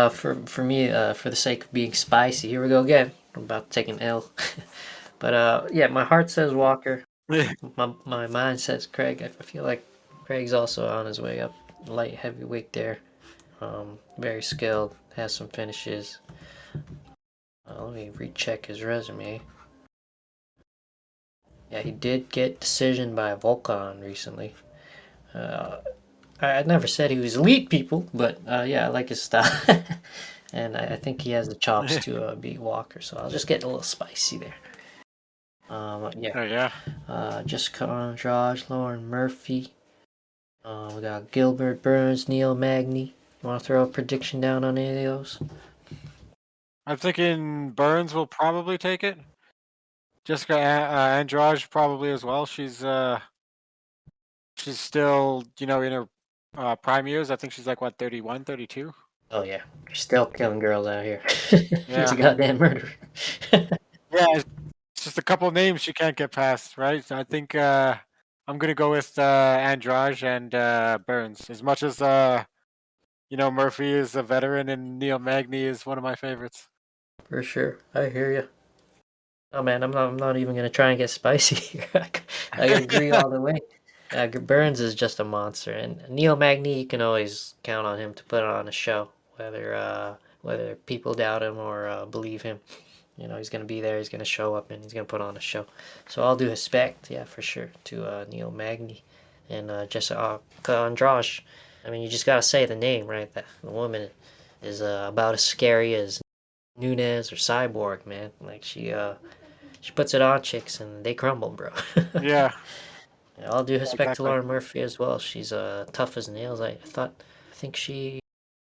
For me, for the sake of being spicy, here we go again. I'm about to take an L. But yeah, my heart says Walker. My mind says Craig. I feel like Craig's also on his way up. Light heavyweight there. Very skilled. Has some finishes. Let me recheck his resume. Yeah, he did get decision by Volkan recently. I never said he was elite, people, but yeah, I like his style. And I think he has the chops to beat Walker, so I'll just get a little spicy there. Yeah. Oh yeah. Jessica Andrade, Lauren Murphy. We got Gilbert Burns, Neil Magny. You want to throw a prediction down on any of those? I'm thinking Burns will probably take it. Jessica Andrade probably as well. She's still in her prime years. I think she's like what 31, 32. Oh yeah, you're still killing girls out here. Yeah. She's a goddamn murderer. Yeah, it's just a couple of names she can't get past, right? I think I'm gonna go with Andrade and Burns. As much as Murphy is a veteran and Neil Magny is one of my favorites. For sure, I hear you. Oh man, I'm not even gonna try and get spicy here. I agree all the way. Burns is just a monster, and Neil Magny, you can always count on him to put on a show, whether people doubt him or believe him. He's gonna be there. He's gonna show up, and he's gonna put on a show. So I'll do respect, yeah, for sure, to Neil Magny and Jessica Andrade. I mean, you just gotta say the name, right? That the woman is about as scary as Nunez or Cyborg, man. Like she puts it on chicks and they crumble, bro. Yeah. I'll do respect to Exactly. Lauren Murphy as well. She's tough as nails. I think she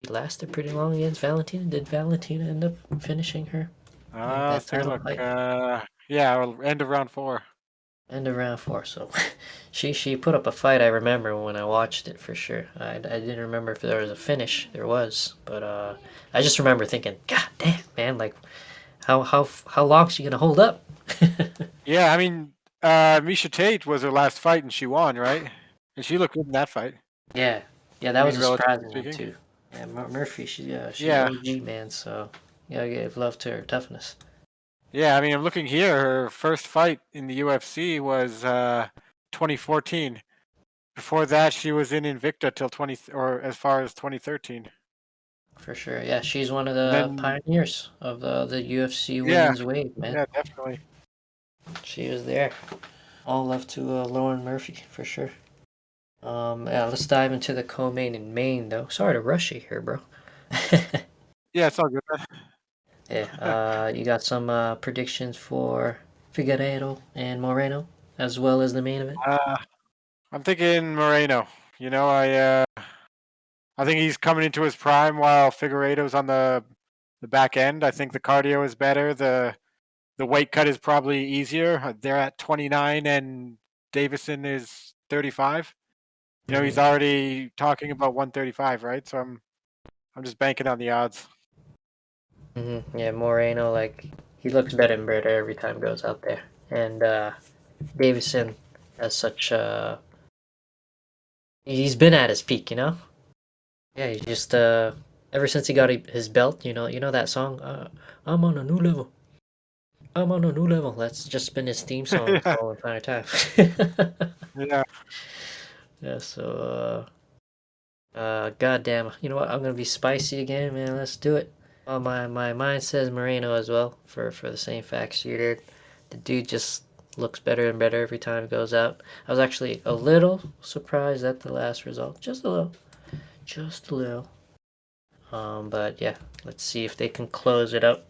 lasted pretty long against Valentina. Did Valentina end up finishing her? Let's take a look. Yeah, end of round 4. End of round 4. So she put up a fight. I remember when I watched it for sure. I didn't remember if there was a finish. There was, but I just remember thinking, God damn, man! Like, how long is she gonna hold up? Yeah, I mean, Misha Tate was her last fight and she won, right? And she looked good in that fight. Yeah, that was a surprising one too. Yeah, Murphy, she's OG, man. So you gotta give love to her toughness. Yeah, I mean, I'm looking here. Her first fight in the UFC was 2014. Before that, she was in Invicta till as far as 2013. For sure, yeah, she's one of the pioneers of the UFC women's wave, man. Yeah, definitely. She was there. All love to Lauren Murphy for sure. Yeah, let's dive into the co-main in Maine though. Sorry to rush you here, bro. Yeah, it's all good. Yeah. You got some predictions for Figueredo and Moreno as well as the main event? I'm thinking Moreno. You know, I think he's coming into his prime while Figueredo's on the back end. I think the cardio is better. The weight cut is probably easier. They're at 29 and Deiveson is 35. You know, he's already talking about 135, right? So I'm just banking on the odds. Yeah, Moreno, like, he looks better and better every time he goes out there. And Davison has such he's been at his peak, you know? Yeah, he just ever since he got his belt, you know that song, I'm on a new level. I'm on a new level. That's just been his theme song the whole entire time. Yeah. Yeah, so goddamn, you know what? I'm gonna be spicy again, man. Let's do it. My mind says Moreno as well for the same facts you did. The dude just looks better and better every time he goes out. I was actually a little surprised at the last result, just a little, just a little. But yeah, let's see if they can close it up.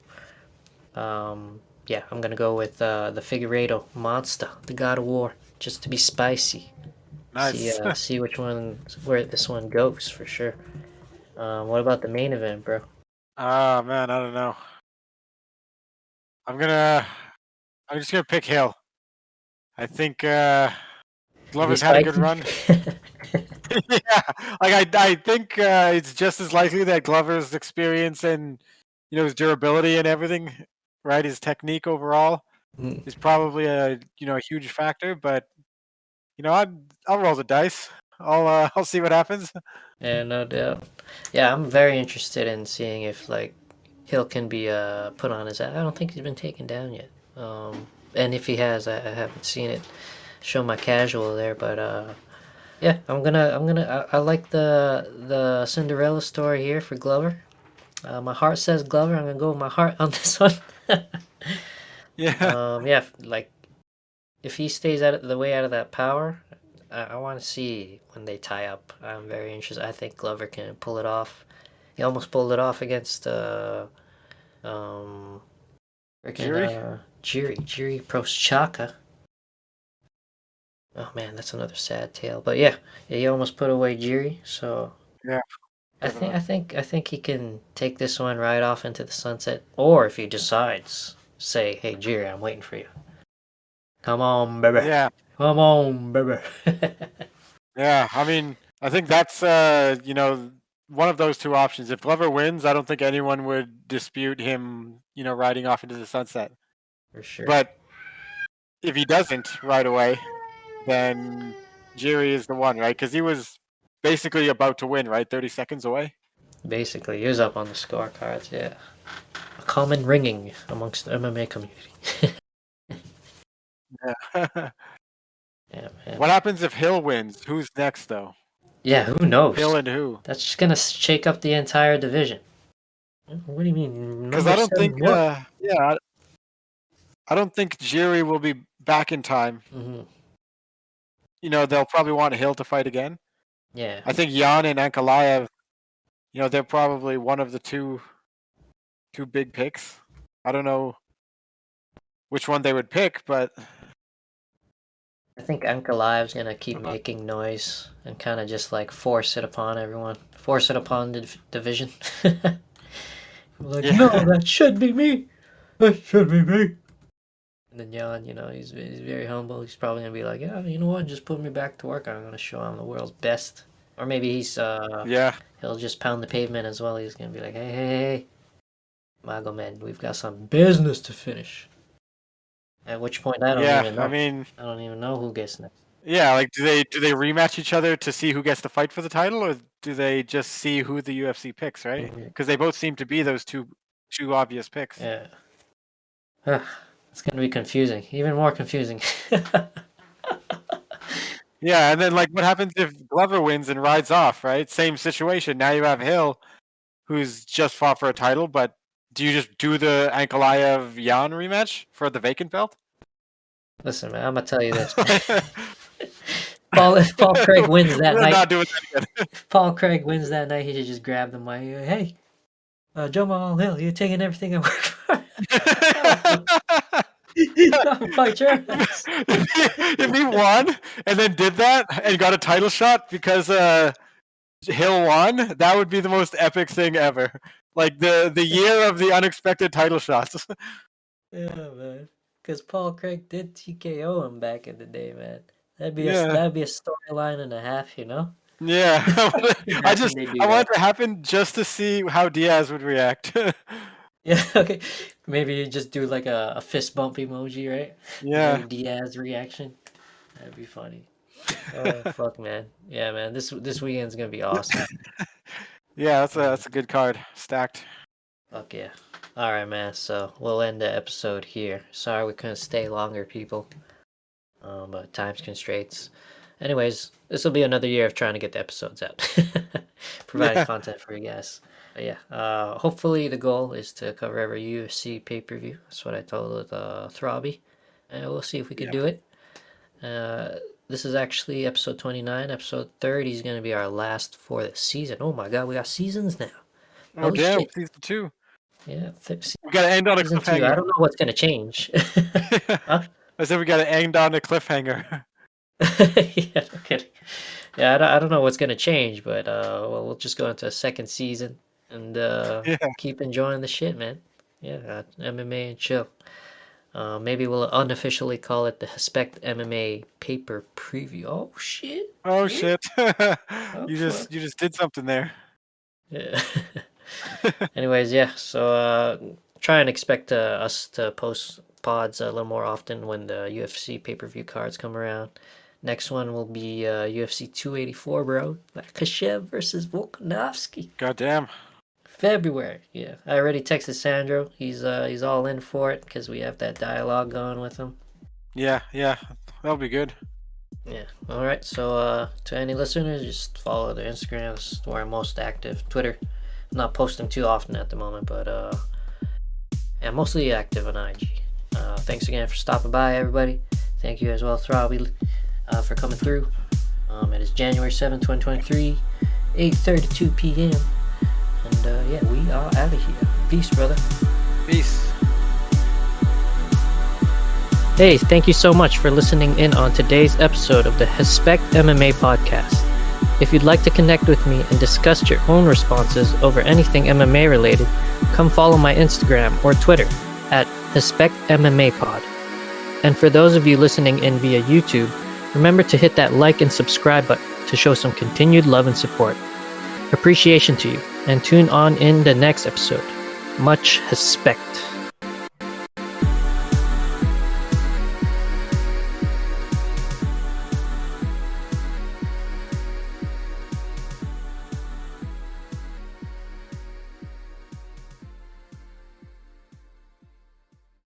Yeah, I'm gonna go with the Figueredo monster, the God of War, just to be spicy. Nice. See where this one goes for sure. What about the main event, bro? Oh man, I don't know. I'm just gonna pick Hill. I think Glover's had a good run. Yeah, like I think it's just as likely that Glover's experience and his durability and everything, right? His technique overall is probably a huge factor. But I'll roll the dice. I'll see what happens. Yeah, no doubt. Yeah, I'm very interested in seeing if like Hill can be put on his. I don't think he's been taken down yet. And if he has, I haven't seen it. Show my casual there, but yeah, I like the Cinderella story here for Glover. My heart says Glover. I'm gonna go with my heart on this one. Yeah. Yeah, like if he stays out of the way out of that power, I want to see when they tie up. I'm very interested. I think Glover can pull it off. He almost pulled it off against freaking Jiri Prochazka. Oh man, that's another sad tale. But yeah, he almost put away Jiri. So Yeah. I think he can take this one right off into the sunset. Or if he decides, say, "Hey Jiri, I'm waiting for you. Come on, baby. Yeah. Come on, baby." Yeah. I mean, I think that's one of those two options. If Glover wins, I don't think anyone would dispute him, riding off into the sunset. For sure. But if he doesn't right away, then Jiri is the one, right? Because he was basically about to win, right? 30 seconds away. Basically, he was up on the scorecards, yeah. A common ringing amongst the MMA community. Yeah. Yeah, man. What happens if Hill wins? Who's next, though? Yeah, who knows? Hill and who? That's just gonna shake up the entire division. What do you mean? Because I don't think, I don't think Jiri will be back in time. They'll probably want Hill to fight again. Yeah. I think Jan and Ankalaev, they're probably one of the two big picks. I don't know which one they would pick, but I think Ankalaev's gonna keep making noise and kind of just like force it upon everyone. Force it upon the division. Like, no, that should be me. That should be me. And then Jan, he's very humble. He's probably gonna be like, yeah, you know what? Just put me back to work. I'm gonna show I'm the world's best. Or maybe he'll just pound the pavement as well. He's gonna be like, hey, Magomed, we've got some business to finish. At which point I don't even know. I mean, I don't even know who gets next. Yeah, like do they rematch each other to see who gets to fight for the title, or do they just see who the UFC picks, right? Because they both seem to be those two obvious picks. Yeah. It's gonna be confusing, even more confusing. Yeah, and then like what happens if Glover wins and rides off, right? Same situation. Now you have Hill, who's just fought for a title, but do you just do the Ankalaev Jan rematch for the vacant belt? Listen, man, I'm gonna tell you this. If Paul Craig wins that night, not doing that again. if Paul Craig wins that night, he should just grab the mic. Hey, Jamahal Hill, you're taking everything I work for. I'll fight your ass. If he won and then did that and got a title shot because Hill won, that would be the most epic thing ever. Like the year of the unexpected title shots. Yeah, man. Because Paul Craig did TKO him back in the day, man. That'd be a storyline and a half, you know. Yeah, Imagine they do I want that. it to happen just to see how Diaz would react. Yeah, okay. Maybe you just do like a fist bump emoji, right? Yeah. No Diaz reaction. That'd be funny. Oh fuck, man. Yeah, man. This weekend's gonna be awesome. Yeah, that's a good card. Stacked. Fuck yeah. All right, man. So we'll end the episode here. Sorry we couldn't stay longer, people. But time's constraints. Anyways, this will be another year of trying to get the episodes out, providing content for you guys. But yeah, hopefully the goal is to cover every UFC pay-per-view. That's what I told Throbby, and we'll see if we could do it. This is actually episode 29. Episode 30 is going to be our last for the season. Oh my god, we got seasons now. Oh Holy damn, shit. season 2. Yeah, We gotta end on a season 2. cliffhanger. I don't know what's going to change. Huh? I said we gotta end on a cliffhanger. Yeah, no kidding. Yeah, I don't know what's gonna change, but well, we'll just go into a second season and keep enjoying the shit, man. Yeah, MMA and chill. Maybe we'll unofficially call it the Hespect MMA paper preview. Oh shit! Oh shit! You fuck. just did something there. Yeah. Anyways, yeah. So try and expect us to post pods a little more often when the UFC pay-per-view cards come around. Next one will be UFC 284, bro. Kashev versus Volkanovski. Goddamn. February. Yeah, I already texted Sandro. He's all in for it because we have that dialogue going with him. Yeah, that'll be good. Yeah. All right. So to any listeners, just follow the Instagram. It's where I'm most active. Twitter, I'm not posting too often at the moment, but I'm mostly active on IG. Thanks again for stopping by, everybody. Thank you as well, Throbby, for coming through. It is January 7th, 2023, 8:32 p.m. And yeah, we are out of here. Peace, brother. Peace. Hey, thank you so much for listening in on today's episode of the Hespect MMA podcast. If you'd like to connect with me and discuss your own responses over anything MMA related, come follow my Instagram or Twitter at Hespect MMA Pod. And for those of you listening in via YouTube, remember to hit that like and subscribe button to show some continued love and support. Appreciation to you, and tune on in the next episode. Much Hespect.